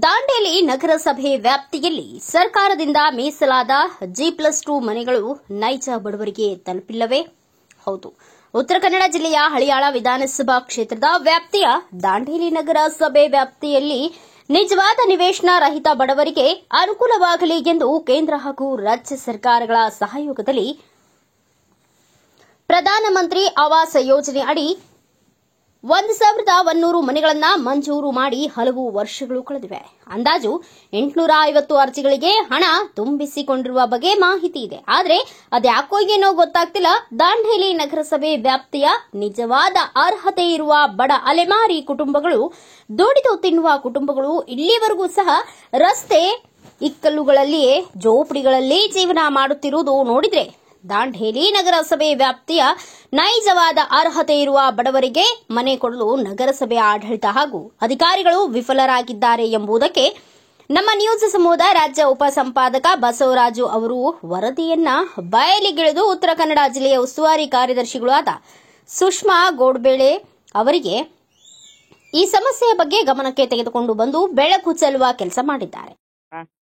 ದಾಂಡೇಲಿ ನಗರಸಭೆ ವ್ಯಾಪ್ತಿಯಲ್ಲಿ ಸರ್ಕಾರದಿಂದ ಮೀಸಲಾದ G+2 ಮನೆಗಳು ನೈಜ ಬಡವರಿಗೆ ತಲುಪಿಲ್ಲವೇ? ಹೌದು, ಉತ್ತರ ಕನ್ನಡ ಜಿಲ್ಲೆಯ ಹಳಿಯಾಳ ವಿಧಾನಸಭಾ ಕ್ಷೇತ್ರದ ವ್ಯಾಪ್ತಿಯ ದಾಂಡೇಲಿ ನಗರಸಭೆ ವ್ಯಾಪ್ತಿಯಲ್ಲಿ ನಿಜವಾದ ನಿವೇಶನ ರಹಿತ ಬಡವರಿಗೆ ಅನುಕೂಲವಾಗಲಿ ಎಂದು ಕೇಂದ್ರ ಹಾಗೂ ರಾಜ್ಯ ಸರ್ಕಾರಗಳ ಸಹಯೋಗದಲ್ಲಿ ಪ್ರಧಾನಮಂತ್ರಿ ಆವಾಸ್ ಯೋಜನೆ ಅಡಿ 1,100 ಮನೆಗಳನ್ನು ಮಂಜೂರು ಮಾಡಿ ಹಲವು ವರ್ಷಗಳು ಕಳೆದಿವೆ. ಅಂದಾಜು 850 ಅರ್ಜಿಗಳಿಗೆ ಹಣ ತುಂಬಿಸಿಕೊಂಡಿರುವ ಬಗ್ಗೆ ಮಾಹಿತಿ ಇದೆ. ಆದರೆ ಅದ್ಯಾಕೋ ಏನೋ ಗೊತ್ತಾಗ್ತಿಲ್ಲ, ದಾಂಡೇಲಿ ನಗರಸಭೆ ವ್ಯಾಪ್ತಿಯ ನಿಜವಾದ ಅರ್ಹತೆ ಇರುವ ಬಡ ಅಲೆಮಾರಿ ಕುಟುಂಬಗಳು, ದುಡಿದು ತಿನ್ನುವ ಕುಟುಂಬಗಳು ಇಲ್ಲಿವರೆಗೂ ಸಹ ರಸ್ತೆ ಇಕ್ಕಲ್ಲುಗಳಲ್ಲಿಯೇ ಜೋಪಡಿಗಳಲ್ಲಿ ಜೀವನ ಮಾಡುತ್ತಿರುವುದು ನೋಡಿದ್ರೆ ದಾಂಡೇಲಿ ನಗರಸಭೆ ವ್ಯಾಪ್ತಿಯ ನೈಜವಾದ ಅರ್ಹತೆ ಇರುವ ಬಡವರಿಗೆ ಮನೆ ಕೊಡಲು ನಗರಸಭೆ ಆಡಳಿತ ಹಾಗೂ ಅಧಿಕಾರಿಗಳು ವಿಫಲರಾಗಿದ್ದಾರೆ ಎಂಬುದಕ್ಕೆ ನಮ್ಮ ನ್ಯೂಸ್ ಸಮೂಹದ ರಾಜ್ಯ ಉಪಸಂಪಾದಕ ಬಸವರಾಜು ಅವರು ವರದಿಯನ್ನ ಬಯಲಿಗೆಳೆದು ಉತ್ತರ ಕನ್ನಡ ಜಿಲ್ಲೆಯ ಉಸ್ತುವಾರಿ ಕಾರ್ಯದರ್ಶಿಗಳಾದ ಸುಷ್ಮಾ ಗೋಡ್ಬೇಳೆ ಅವರಿಗೆ ಈ ಸಮಸ್ಯೆಯ ಬಗ್ಗೆ ಗಮನಕ್ಕೆ ತೆಗೆದುಕೊಂಡು ಬಂದು ಬೆಳಕು ಚೆಲ್ಲುವ ಕೆಲಸ ಮಾಡಿದ್ದಾರೆ.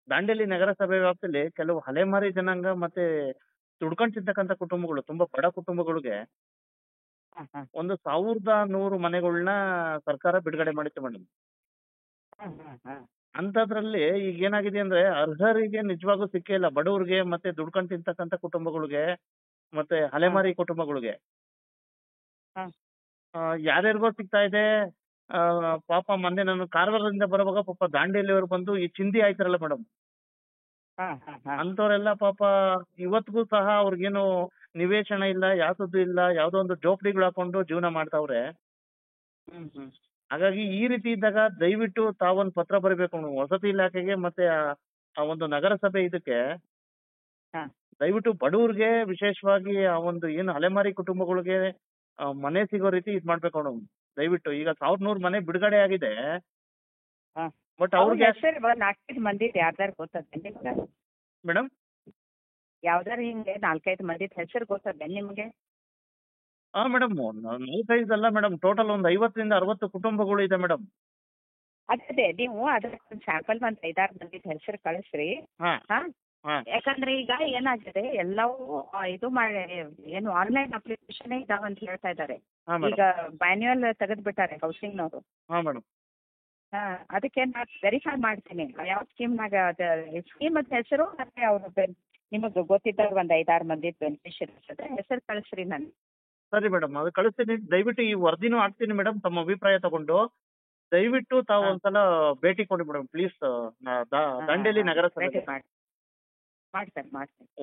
ದಾಂಡೇಲಿ ನಗರಸಭೆ ವ್ಯಾಪ್ತಿಯಲ್ಲಿ ಕೆಲವು ಅಲೆಮಾರಿ ಜನಾಂಗ ಮತ್ತೆ ದುಡ್ಕೊಂತಿರ್ತಕ್ಕಂಥ ಕುಟುಂಬಗಳು, ತುಂಬಾ ಬಡ ಕುಟುಂಬಗಳಿಗೆ 1,100 ಮನೆಗಳನ್ನ ಸರ್ಕಾರ ಬಿಡುಗಡೆ ಮಾಡಿತ್ತು ಮೇಡಮ್. ಅಂತದ್ರಲ್ಲಿ ಈಗ ಏನಾಗಿದೆ ಅಂದ್ರೆ ಅರ್ಹರಿಗೆ ನಿಜವಾಗೂ ಸಿಕ್ಕೇ ಇಲ್ಲ. ಬಡವರಿಗೆ ಮತ್ತೆ ದುಡ್ಕೊಂಡ್ ತಿಂತಕ್ಕಂಥ ಕುಟುಂಬಗಳಿಗೆ ಮತ್ತೆ ಅಲೆಮಾರಿ ಕುಟುಂಬಗಳಿಗೆ ಯಾರ್ಯಾರಿಗೋ ಸಿಗ್ತಾ ಇದೆ. ಪಾಪ ಮೊನ್ನೆ ನಾನು ಕಾರವಾರದಿಂದ ಬರುವಾಗ ಪಾಪ ದಾಂಡೇಲಿಯವರು ಬಂದು ಈ ಚಿಂದಿ ಆಯ್ತಾರಲ್ಲ ಮೇಡಮ್, ಅಂತವ್ರೆಲ್ಲ ಪಾಪ ಇವತ್ತಿಗೂ ಸಹ ಅವ್ರಿಗೇನು ನಿವೇಶನ ಇಲ್ಲ, ಯಾವ್ದು ಇಲ್ಲ, ಯಾವ್ದೋ ಒಂದು ಜೋಪಡಿಗಳು ಹಾಕೊಂಡು ಜೀವನ ಮಾಡ್ತಾವ್ರೆ. ಹಾಗಾಗಿ ಈ ರೀತಿ ಇದ್ದಾಗ ದಯವಿಟ್ಟು ತಾವೊಂದು ಪತ್ರ ಬರೀಬೇಕು ವಸತಿ ಇಲಾಖೆಗೆ ಮತ್ತೆ ಆ ಒಂದು ನಗರಸಭೆ ಇದಕ್ಕೆ. ದಯವಿಟ್ಟು ಬಡವ್ರಿಗೆ ವಿಶೇಷವಾಗಿ ಆ ಒಂದು ಏನು ಅಲೆಮಾರಿ ಕುಟುಂಬಗಳಿಗೆ ಮನೆ ಸಿಗೋ ರೀತಿ ಇದ್ ಮಾಡ್ಬೇಕು ಮೇಡಮ್. ದಯವಿಟ್ಟು ಈಗ 1,100 ಮನೆ ಬಿಡುಗಡೆ ಆಗಿದೆ. ಬಟ್ ಅವ್ರಿಗೆ ಮಂದಿ ಯಾರ್ದಾರು ಗೊತ್ತದ ಮೇಡಮ್, ಯಾವ್ದಾರು ಹಿಂಗೆ 4-5 ಮಂದಿ ಹೆಸರು ಗೊತ್ತದ ನಿಮ್ಗೆ? ಮೇಡಮ್ 4-5 ಅಲ್ಲ ಮೇಡಮ್, ಟೋಟಲ್ ಒಂದು 50ರಿಂದ 60 ಕುಟುಂಬಗಳು ಇದೆ ಮೇಡಮ್. ಅದೇ ನೀವು ಅದಕ್ಕೆ ಸ್ಯಾಂಪಲ್ ಒಂದು 5-6 ಮಂದಿ ಹೆಸರು ಕಳಿಸ್ರಿ. ಯಾಕಂದ್ರೆ ಈಗ ಏನಾಗಿದೆ, ಎಲ್ಲವೂ ಇದು ಮಾಡಿ ಏನು ಆನ್ಲೈನ್ ಅಪ್ಲಿಕೇಶನ್ ಇದಾವಂತ ಹೇಳ್ತಾ ಇದ್ದಾರೆ. ಈಗ ಮ್ಯಾನ್ಯುಯಲ್ ತೆಗೆದ್ಬಿಟ್ಟಾರೆ ಹೌಸಿಂಗ್ನವರು. ಅದಕ್ಕೆ ನಾನು ವೆರಿಫೈ ಮಾಡ್ತೀನಿ ಯಾವ ಸ್ಕೀಮ್ನಾಗ ಸ್ಕೀಮ್ ಹೆಸರು ಮತ್ತೆ ಅವ್ರು ನಿಮಗೆ ಗೊತ್ತಿದ್ದವ್ರು ಒಂದು 5-6 ಮಂದಿ ಬೆನಿಫಿಷರೀಸ್ ಅದೇ ಹೆಸರು ಕಳಿಸ್ರಿ ನಾನು. ಸರಿ ಮೇಡಮ್, ಅದು ಕಳಿಸ್ತೀನಿ. ದಯವಿಟ್ಟು ಈ ವರದಿನೂ ಹಾಕ್ತೀನಿ ಮೇಡಮ್. ತಮ್ಮ ಅಭಿಪ್ರಾಯ ತಗೊಂಡು ದಯವಿಟ್ಟು ತಾವು ಒಂದ್ಸಲ ಭೇಟಿ ಕೊಡಿ ಮೇಡಮ್ ಪ್ಲೀಸ್. ದಾಂಡೇಲಿ ನಗರಸಭೆ ಮಾಡ್ತೇನೆ.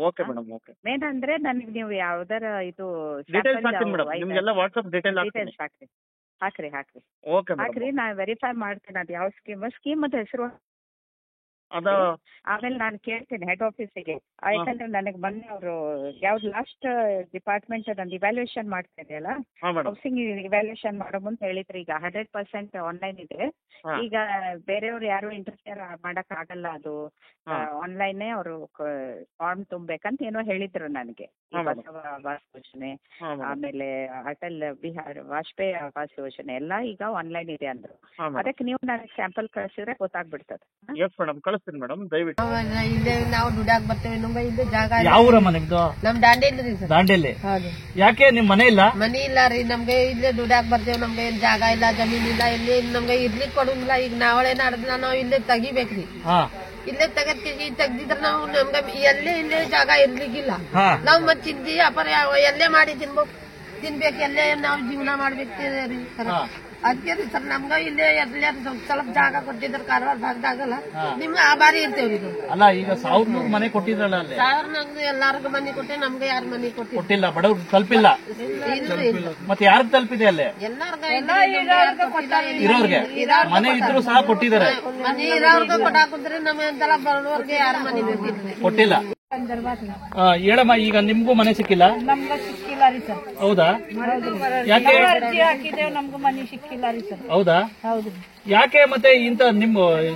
Okay madam, okay. ಮೇನ್ ಅಂದ್ರೆ ನನಗೆ ನೀವು ಯಾವ್ದಾರ ಇದು ಡೀಟೇಲ್ಸ್ ಹಾಕ್ತೀನಿ ಮೇಡಮ್, ನಿಮ್ಗೆಲ್ಲ ವಾಟ್ಸ್ಆಪ್ ಡೀಟೇಲ್ಸ್ ಹಾಕ್ರಿ. ಓಕೆ ಹಾಕ್ರಿ, ನಾ ವೆರಿಫೈ ಮಾಡ್ತೀನಿ ಅದು ಯಾವ ಸ್ಕೀಮ್ ಅದ ಹೆಸರು. ಆಮೇಲೆ ನಾನು ಕೇಳ್ತೀನಿ ಹೆಡ್ ಆಫೀಸಿಗೆ, ಯಾಕಂದ್ರೆ ನನಗೆ ಮೊನ್ನೆ ಅವರು ಯಾವ್ದು ಲಾಸ್ಟ್ ಡಿಪಾರ್ಟ್ಮೆಂಟ್ ಅದೊಂದು ಇವ್ಯಾಲ್ಯೂಯೇಷನ್ ಮಾಡ್ತಾ ಇದೆಯಲ್ಲ, ಹೌಸಿಂಗ್ ಇವ್ಯಾಲ್ಯೂಯೇಷನ್ ಮಾಡೋ ಮುಂದೆ ಹೇಳಿದ್ರು ಈಗ 100% ಆನ್ಲೈನ್ ಇದೆ. ಈಗ ಬೇರೆಯವ್ರು ಯಾರು ಇಂಟರ್ಫಿಯರ್ ಮಾಡಕ್ ಆಗಲ್ಲ, ಅದು ಆನ್ಲೈನ್ ಅವರು ಫಾರ್ಮ್ ತುಂಬೇಕಂತ ಏನೋ ಹೇಳಿದ್ರು ನನಗೆ. ಬಸವ ಆವಾಸ್ ಯೋಜನೆ, ಆಮೇಲೆ ಅಟಲ್ ಬಿಹಾರ್ ವಾಜಪೇಯಿ ಆವಾಸ್ ಯೋಜನೆ ಎಲ್ಲ ಈಗ ಆನ್ಲೈನ್ ಇದೆ ಅಂದ್ರು. ಅದಕ್ಕೆ ನೀವು ನನಗೆ ಸ್ಯಾಂಪಲ್ ಕಳಿಸಿದ್ರೆ ಗೊತ್ತಾಗ್ಬಿಡ್ತದೆ. ಕಳಿಸ್ತೀನಿ ಮೇಡಮ್, ದಯವಿಟ್ಟು. ಇಲ್ಲೇ ನಾವು ದುಡ್ಯಾಕ್ ಬರ್ತೇವೆ, ನಮ್ಗೆ ಇಲ್ಲಿ ಜಾಗ ಯಾವ ಊರಮ್ಮ ನಿಮ್ದು? ನಮ್ ದಾಂಡೇಲಿ. ದಾಂಡೇಲಿ. ಯಾಕೆ ನಿಮ್ ಮನೆ ಇಲ್ಲ? ಮನಿ ಇಲ್ಲ ರೀ ನಮ್ಗೆ, ಇಲ್ಲೇ ದುಡ್ಯಾಕ್ ಬರ್ತೇವೆ. ನಮ್ಗೆ ಏನ್ ಜಾಗ ಇಲ್ಲ, ಜಮೀನ್ ಇಲ್ಲ, ಇಲ್ಲಿ ನಮ್ಗೆ ಇರ್ಲಿಕ್ಕೆ ಕೊಡುಂಗಿಲ್ಲ. ಈಗ ನಾವಳೆ ನಾಡ್ದಿನ ನಾವು ಇಲ್ಲೇ ತೆಗಿಬೇಕ್ರಿ. ಇಲ್ಲೇ ತೆಗ್ದಿದ್ರ ನಾವು ನಮ್ಗೆ ಇಲ್ಲೇ ಜಾಗ ಇರ್ಲಿಕ್ಕಿಲ್ಲ. ನಾವ್ ಮತ್ ಚಿಂದಿ ಅಪರ ಎಲ್ಲೇ ಮಾಡಿ ತಿನ್ಬೇಕು, ಎಲ್ಲೇ ನಾವು ಜೀವನ ಮಾಡ್ಬೇಕು ರೀ ಸರ್. ಅದಕ್ಕೆ ರೀ ಸರ್ ನಮ್ಗ ಇಲ್ಲೇ ಎಲ್ಲೇ ಸ್ವಲ್ಪ ಜಾಗ ಕೊಟ್ಟಿದ್ರ ಕಾರವಾರ ಭಾಗದಾಗಲ್ಲ, ನಿಮ್ಗೆ ಆಭಾರಿ ಇರ್ತೇವ್ರಿ. ಅಲ್ಲ ಈಗ 1,100 ಮನೆ ಕೊಟ್ಟಿದ್ರಲ್ಲ, ನಮ್ಗೆ ಎಲ್ಲಾರ್ಗು ಮನೆ ಕೊಟ್ಟೆ, ನಮ್ಗೆ ಯಾರು ಮನೆ ಕೊಟ್ಟಿಲ್ಲ, ಬಡವ್ರು ತಲುಪಿಲ್ಲ. ಮತ್ತೆ ಯಾರು ತಲುಪಿದೆ ಅಲ್ಲೇ? ಇರೋರ್ಗೆ ಮನೆ ಇದ್ರು ಸಹ ಕೊಟ್ಟಿದ್ದಾರೆ. ಮನೆ ಇರೋರ್ಗೆ ಕೊಟ್ಟಾಕುದ್ರೆ ನಮ್ಗೆಲ್ಲ ಬಡವ್ರಿಗೆ ಯಾರು ಮನೆ ಕೊಟ್ಟಿಲ್ಲ. ಹೇಳಮ್ಮ, ಈಗ ನಿಮ್ಗೂ ಮನೆ ಸಿಕ್ಕಿಲ್ಲ? ನಮ್ಗ ಸಿಕ್ಕಿಲ್ಲ ರೀ ಸರ್. ಹೌದಾ? ಯಾಕೆ ಅರ್ಜಿ ಹಾಕಿದ್ದೇವೆ, ನಮ್ಗೂ ಮನೆ ಸಿಕ್ಕಿಲ್ಲ ರೀ ಸರ್. ಹೌದಾ? ಹೌದು. ಯಾಕೆ ಮತ್ತೆ ಇಂತ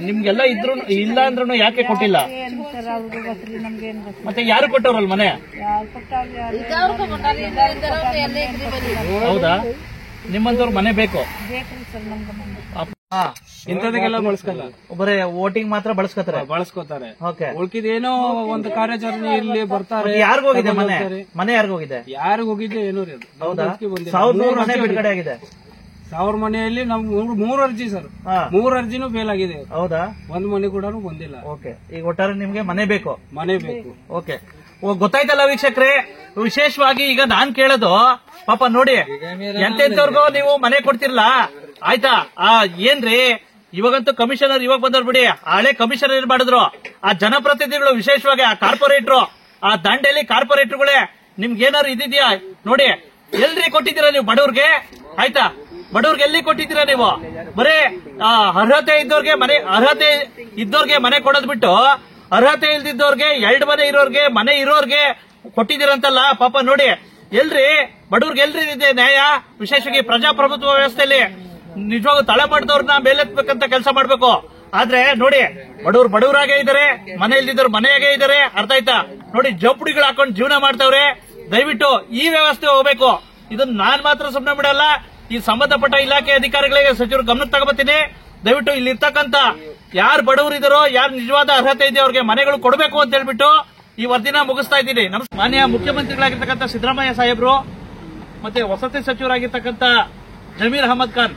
ನಿಮ್ಗೆಲ್ಲ ಇದ್ರು ಇಲ್ಲ ಅಂದ್ರೂ ಯಾಕೆ ಕೊಟ್ಟಿಲ್ಲ? ಏನು ಸರ್ ಅವ್ರಿಗೆ ಗೊತ್ತಿಲ್ಲ, ನಮ್ಗೇನು ಗೊತ್ತಿಲ್ಲ. ಮತ್ತೆ ಯಾರು ಕೊಟ್ಟವ್ರಲ್ಲ ಮನೆ? ಯಾರು ಕೊಟ್ಟಾಗ ಹೌದಾ? ನಿಮ್ಮಂತವ್ರ ಮನೆ ಬೇಕು? ಬೇಕ್ರಿ ಸರ್ ನಮ್ಗೆ ಮನೆ. ಇಂಥದಕ್ಕೆಲ್ಲ ಬಳಸ್ಕಲ್ಲ, ಬರೀ ವೋಟಿಂಗ್ ಮಾತ್ರ ಬಳಸ್ಕೋತಾರೆ. ಓಕೆ. ಉಳ್ಕಿದೇನೋ ಒಂದು ಕಾರ್ಯಾಚರಣೆ ಇಲ್ಲಿ ಬರ್ತಾರೆ. ಯಾರಿಗೋಗಿದೆ ಮನೆ ಯಾರಿಗೋಗಿದೆ? ಯಾರಿಗೋಗಿದೆ ಏನೋ ರೀ ಅದು. ಹೌದಾ? ಬಂದಿಲ್ಲ. 1000 ಮನೆ ಬಿಡುಗಡೆ ಆಗಿದೆ. 1000 ಮನೆಯಲ್ಲಿ ನಮ್ 3 ಅರ್ಜಿ ಸರ್, 3 ಅರ್ಜಿನೂ ಫೇಲ್ ಆಗಿದೆ. ಹೌದಾ? ಒಂದ್ ಮನೆ ಕೂಡ ಬಂದಿಲ್ಲ. ಓಕೆ. ಈಗ ಒಟ್ಟಾರೆ ನಿಮ್ಗೆ ಮನೆ ಬೇಕು? ಮನೆ ಬೇಕು. ಓಕೆ. ಗೊತ್ತಾಯ್ತಲ್ಲ ವೀಕ್ಷಕ್ರೆ, ವಿಶೇಷವಾಗಿ ಈಗ ನಾನ್ ಕೇಳೋದು ಪಾಪ ನೋಡಿ, ಎಂತೆಂತವ್ರಿಗೂ ನೀವು ಮನೆ ಕೊಡ್ತಿರ್ಲ, ಆಯ್ತಾ? ಏನ್ರಿ ಇವಾಗಂತೂ ಕಮಿಷನರ್ ಇವಾಗ ಬಂದವ್ರು ಬಿಡಿ, ಹಳೆ ಕಮಿಷನರ್ ಏನ್ ಮಾಡಿದ್ರು, ಆ ಜನಪ್ರತಿನಿಧಿಗಳು ವಿಶೇಷವಾಗಿ ಆ ಕಾರ್ಪೊರೇಟ್ರು, ಆ ದಂಡೇಲಿ ಕಾರ್ಪೊರೇಟರ್ಗಳೇ ನಿಮ್ಗೆ ಏನಾದ್ರು ಇದಿದ್ಯಾ ನೋಡಿ, ಎಲ್ರಿ ಕೊಟ್ಟಿದ್ದೀರಾ ನೀವು ಬಡವ್ರಿಗೆ? ಆಯ್ತಾ, ಬಡವ್ರಿಗೆ ಎಲ್ಲಿ ಕೊಟ್ಟಿದ್ದೀರಾ ನೀವು? ಬರೀ ಅರ್ಹತೆ ಇದ್ದವ್ರಿಗೆ ಮನೆ ಕೊಡೋದ್ ಬಿಟ್ಟು ಅರ್ಹತೆ ಇಲ್ದಿದ್ದವ್ರಿಗೆ 2 ಮನೆ ಇರೋರ್ಗೆ, ಮನೆ ಇರೋರ್ಗೆ ಕೊಟ್ಟಿದ್ದೀರಂತಲ್ಲ. ಪಾಪ ನೋಡಿ, ಎಲ್ರಿ ಬಡವ್ರಿಗೆ ಎಲ್ರಿ ಇದೆ ನ್ಯಾಯ? ವಿಶೇಷವಾಗಿ ಪ್ರಜಾಪ್ರಭುತ್ವ ವ್ಯವಸ್ಥೆಯಲ್ಲಿ ನಿಜವಾಗೂ ತಳಮಟ್ಟದವ್ರನ್ನ ಮೇಲೆತ್ಬೇಕಂತ ಕೆಲಸ ಮಾಡ್ಬೇಕು. ಆದ್ರೆ ನೋಡಿ, ಬಡವರಾಗೇ ಇದಾರೆ, ಮನೆ ಇಲ್ದಿದ್ದವ್ರು ಮನೆಯಾಗೇ ಇದಾರೆ. ಅರ್ಥ ಆಯ್ತಾ? ನೋಡಿ, ಜೋಪಡಿಗಳು ಹಾಕೊಂಡು ಜೀವನ ಮಾಡ್ತಾವ್ರೆ. ದಯವಿಟ್ಟು ಈ ವ್ಯವಸ್ಥೆ ಹೋಗ್ಬೇಕು. ಇದನ್ನ ನಾನ್ ಮಾತ್ರ ಸುಮ್ಮನೆ ಬಿಡಲ್ಲ, ಈ ಸಂಬಂಧಪಟ್ಟ ಇಲಾಖೆ ಅಧಿಕಾರಿಗಳಿಗೆ ಸಚಿವರು ಗಮನಕ್ಕೆ ತಗೋಬತ್ತೀನಿ. ದಯವಿಟ್ಟು ಇಲ್ಲಿ ಇರ್ತಕ್ಕಂತ ಯಾರು ಬಡವರು ಇದಾರೋ, ಯಾರು ನಿಜವಾದ ಅರ್ಹತೆ ಇದೆಯೋ ಅವ್ರಿಗೆ ಮನೆಗಳು ಕೊಡಬೇಕು ಅಂತ ಹೇಳ್ಬಿಟ್ಟು ಈ ವರದಿನ ಮುಗಿಸ್ತಾ ಇದ್ದೀನಿ. ಮಾನ್ಯ ಮುಖ್ಯಮಂತ್ರಿಗಳಾಗಿರ್ತಕ್ಕಂಥ ಸಿದ್ದರಾಮಯ್ಯ ಸಾಹೇಬ್ರು, ಮತ್ತೆ ವಸತಿ ಸಚಿವರಾಗಿರ್ತಕ್ಕಂಥ ಜಮೀರ್ ಅಹಮದ್ ಖಾನ್,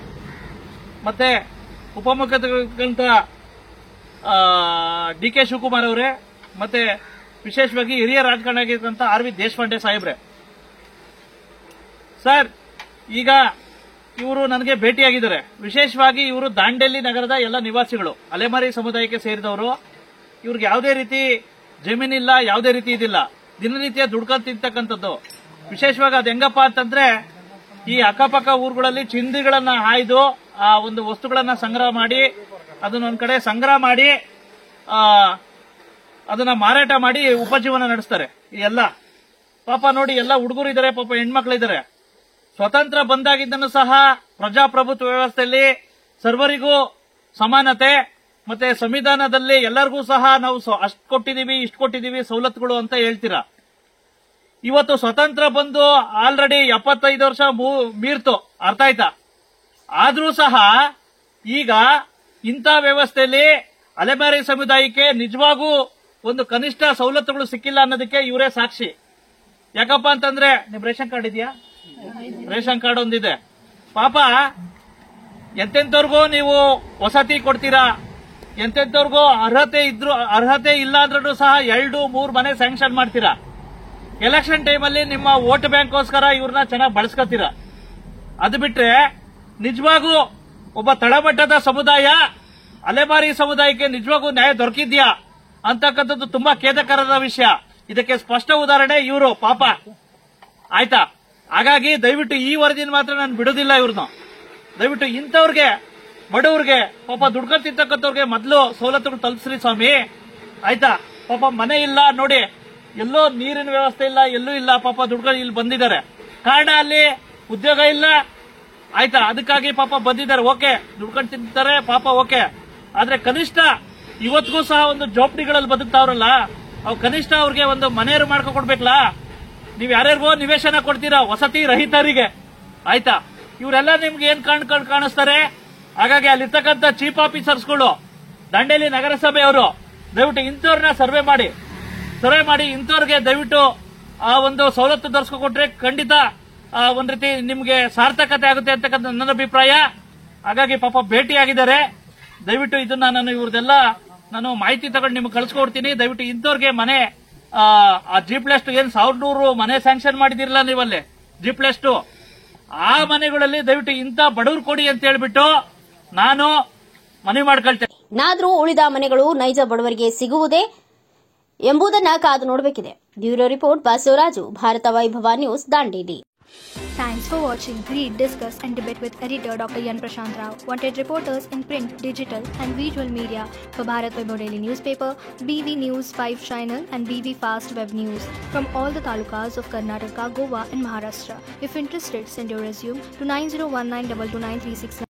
ಮತ್ತೆ ಉಪಮುಖ್ಯಮಂತ್ರಿಗಳಾಗಿರ್ತಕ್ಕಂಥ ಡಿ ಕೆ ಶಿವಕುಮಾರ್ ಅವರೇ, ಮತ್ತೆ ವಿಶೇಷವಾಗಿ ಹಿರಿಯ ರಾಜಕಾರಣ ಆಗಿರ್ತಕ್ಕಂಥ ಆರ್ ವಿ ದೇಶಪಾಂಡೆ ಸಾಹೇಬ್ರೆ, ಸರ್ ಈಗ ಇವರು ನನಗೆ ಭೇಟಿಯಾಗಿದ್ದಾರೆ. ವಿಶೇಷವಾಗಿ ಇವರು ದಾಂಡೇಲಿ ನಗರದ ಎಲ್ಲ ನಿವಾಸಿಗಳು, ಅಲೆಮಾರಿ ಸಮುದಾಯಕ್ಕೆ ಸೇರಿದವರು. ಇವ್ರಿಗೆ ಯಾವುದೇ ರೀತಿ ಜಮೀನಿಲ್ಲ, ಯಾವುದೇ ರೀತಿ ಇದಿಲ್ಲ, ದಿನನಿತ್ಯ ದುಡ್ಕೊಂಡು ತಿಂತಕ್ಕಂಥದ್ದು. ವಿಶೇಷವಾಗಿ ಅದು ಹೆಂಗಪ್ಪ ಅಂತಂದ್ರೆ, ಈ ಅಕ್ಕಪಕ್ಕ ಊರುಗಳಲ್ಲಿ ಚಿಂದಿಗಳನ್ನ ಹಾಯ್ದು ಆ ಒಂದು ವಸ್ತುಗಳನ್ನ ಸಂಗ್ರಹ ಮಾಡಿ, ಅದನ್ನ ಒಂದ್ ಕಡೆ ಸಂಗ್ರಹ ಮಾಡಿ ಅದನ್ನ ಮಾರಾಟ ಮಾಡಿ ಉಪಜೀವನ ನಡೆಸ್ತಾರೆ. ಎಲ್ಲ ಪಾಪ ನೋಡಿ, ಎಲ್ಲ ಹುಡುಗರಿದ್ದಾರೆ, ಪಾಪ ಹೆಣ್ಮಕ್ಳಿದ್ದಾರೆ. ಸ್ವತಂತ್ರ ಬಂದಾಗಿದ್ದನ್ನು ಸಹ ಪ್ರಜಾಪ್ರಭುತ್ವ ವ್ಯವಸ್ಥೆಯಲ್ಲಿ ಸರ್ವರಿಗೂ ಸಮಾನತೆ, ಮತ್ತೆ ಸಂವಿಧಾನದಲ್ಲಿ ಎಲ್ಲರಿಗೂ ಸಹ ನಾವು ಅಷ್ಟು ಕೊಟ್ಟಿದೀವಿ, ಇಷ್ಟು ಕೊಟ್ಟಿದೀವಿ ಸವಲತ್ತುಗಳು ಅಂತ ಹೇಳ್ತೀರಾ. ಇವತ್ತು ಸ್ವತಂತ್ರ ಬಂದು ಆಲ್ರೆಡಿ 75 ವರ್ಷ ಮೀರ್ತು, ಅರ್ಥ ಆಯ್ತಾ? ಆದ್ರೂ ಸಹ ಈಗ ಇಂಥ ವ್ಯವಸ್ಥೆಯಲ್ಲಿ ಅಲೆಮಾರಿ ಸಮುದಾಯಕ್ಕೆ ನಿಜವಾಗೂ ಒಂದು ಕನಿಷ್ಠ ಸವಲತ್ತುಗಳು ಸಿಕ್ಕಿಲ್ಲ ಅನ್ನೋದಕ್ಕೆ ಇವರೇ ಸಾಕ್ಷಿ. ಯಾಕಪ್ಪ ಅಂತಂದ್ರೆ, ನಿಮ್ ರೇಷನ್ ಕಾರ್ಡ್ ಇದೆಯಾ? ರೇಷನ್ ಕಾರ್ಡ್ ಒಂದಿದೆ. ಪಾಪ ಎಂತೆಂತವ್ರಿಗೂ ನೀವು ವಸತಿ ಕೊಡ್ತೀರಾ, ಎಂತೆಂತವ್ರಿಗೂ ಅರ್ಹತೆ ಇಲ್ಲ ಅಂದ್ರೂ ಸಹ 2-3 ಮನೆ ಸ್ಯಾಂಕ್ಷನ್ ಮಾಡ್ತೀರಾ. ಎಲೆಕ್ಷನ್ ಟೈಮಲ್ಲಿ ನಿಮ್ಮ ವೋಟ್ ಬ್ಯಾಂಕ್ಗೋಸ್ಕರ ಇವ್ರನ್ನ ಚೆನ್ನಾಗಿ ಬಳಸ್ಕೊತೀರಾ. ಅದು ಬಿಟ್ರೆ ನಿಜವಾಗೂ ಒಬ್ಬ ತಳಮಟ್ಟದ ಸಮುದಾಯ, ಅಲೆಮಾರಿ ಸಮುದಾಯಕ್ಕೆ ನಿಜವಾಗೂ ನ್ಯಾಯ ದೊರಕಿದ್ಯಾ ಅಂತಕ್ಕಂಥದ್ದು ತುಂಬಾ ಖೇದಕರದ ವಿಷಯ. ಇದಕ್ಕೆ ಸ್ಪಷ್ಟ ಉದಾಹರಣೆ ಇವರು ಪಾಪ, ಆಯ್ತಾ? ಹಾಗಾಗಿ ದಯವಿಟ್ಟು ಈ ವರದಿನ ಮಾತ್ರ ನಾನು ಬಿಡೋದಿಲ್ಲ ಇವ್ರನ್ನ. ದಯವಿಟ್ಟು ಇಂಥವ್ರಿಗೆ, ಬಡವ್ರಿಗೆ, ಪಾಪ ದುಡ್ಕೊಂಡು ತಿಂತಕ್ಕಂಥವ್ರಿಗೆ ಮೊದಲು ಸವಲತ್ತುಗಳು ತಲುಪಿಸ್ರಿ ಸ್ವಾಮಿ, ಆಯ್ತಾ? ಪಾಪ ಮನೆ ಇಲ್ಲ ನೋಡಿ, ಎಲ್ಲೋ ನೀರಿನ ವ್ಯವಸ್ಥೆ ಇಲ್ಲ, ಎಲ್ಲೂ ಇಲ್ಲ, ಪಾಪ ದುಡ್ಕೊಂಡು ಇಲ್ಲಿ ಬಂದಿದ್ದಾರೆ. ಕಾರಣ ಅಲ್ಲಿ ಉದ್ಯೋಗ ಇಲ್ಲ, ಆಯ್ತಾ? ಅದಕ್ಕಾಗಿ ಪಾಪ ಬಂದಿದ್ದಾರೆ. ಓಕೆ, ದುಡ್ಕೊಂಡು ತಿಂತಾರೆ ಪಾಪ, ಓಕೆ. ಆದ್ರೆ ಕನಿಷ್ಠ ಇವತ್ತಿಗೂ ಸಹ ಒಂದು ಜೋಪಡಿಗಳಲ್ಲಿ ಬದುಕ್ತಾವ್ರಲ್ಲ, ಅವ್ ಕನಿಷ್ಠ ಅವ್ರಿಗೆ ಒಂದು ಮನೆಯರು ಮಾಡ್ಕೊಡ್ಬೇಕಲ್ಲ. ನೀವ್ ಯಾರ್ಯಾರಿಗೋ ನಿವೇಶನ ಕೊಡ್ತೀರಾ ವಸತಿ ರಹಿತರಿಗೆ, ಆಯ್ತಾ? ಇವರೆಲ್ಲ ನಿಮ್ಗೆ ಏನ್ ಕಾಣಿಸ್ತಾರೆ? ಹಾಗಾಗಿ ಅಲ್ಲಿರ್ತಕ್ಕಂಥ ಚೀಫ್ ಆಫೀಸರ್ಸ್ಗಳು, ದಂಡೇಲಿ ನಗರಸಭೆಯವರು ದಯವಿಟ್ಟು ಇಂಥವ್ರನ್ನ ಸರ್ವೆ ಮಾಡಿ ಇಂಥವ್ರಿಗೆ ದಯವಿಟ್ಟು ಆ ಒಂದು ಸವಲತ್ತು ದೊರಸ್ಕೊಟ್ರೆ ಖಂಡಿತ ಒಂದ್ ರೀತಿ ನಿಮ್ಗೆ ಸಾರ್ಥಕತೆ ಆಗುತ್ತೆ ಅಂತಕ್ಕಂಥ ನನ್ನ ಅಭಿಪ್ರಾಯ. ಹಾಗಾಗಿ ಪಾಪ ಭೇಟಿಯಾಗಿದ್ದಾರೆ. ದಯವಿಟ್ಟು ಇದನ್ನ ನಾನು ಮಾಹಿತಿ ತಗೊಂಡು ನಿಮ್ಗೆ ಕಳ್ಸಿಕೊಡ್ತೀನಿ. ದಯವಿಟ್ಟು ಇಂಥವ್ರಿಗೆ ಮನೆ, ಆ G+2 ಏನ್ 1100 ಮನೆ ಸ್ಯಾಂಕ್ಷನ್ ಮಾಡಿದಿರಲ್ಲ ನೀವಲ್ಲಿ G+2, ಆ ಮನೆಗಳಲ್ಲಿ ದಯವಿಟ್ಟು ಇಂಥ ಬಡವ್ರು ಕೊಡಿ ಅಂತ ಹೇಳ್ಬಿಟ್ಟು ನಾನು ಮನವಿ ಮಾಡ್ಕೊಳ್ತೇನೆ. ಇನ್ನಾದ್ರೂ ಉಳಿದ ಮನೆಗಳು ನೈಜ ಬಡವರಿಗೆ ಸಿಗುವುದೇ ಎಂಬುದನ್ನ ಕಾದು ನೋಡಬೇಕಿದೆ. ಬ್ಯೂರೋ ರಿಪೋರ್ಟ್ ಬಸವರಾಜು, ಭಾರತ ವೈಭವ news, Dandeli. Thanks for watching. Read, discuss and debate with editor Dr. Yan Prashant Rao. Wanted reporters in print, digital and visual media for Bharat Vaibhav Daily Newspaper, BV News 5 Channel and BV Fast Web News from all the talukas of Karnataka, Goa and Maharashtra. If interested, send your resume to 9019229369.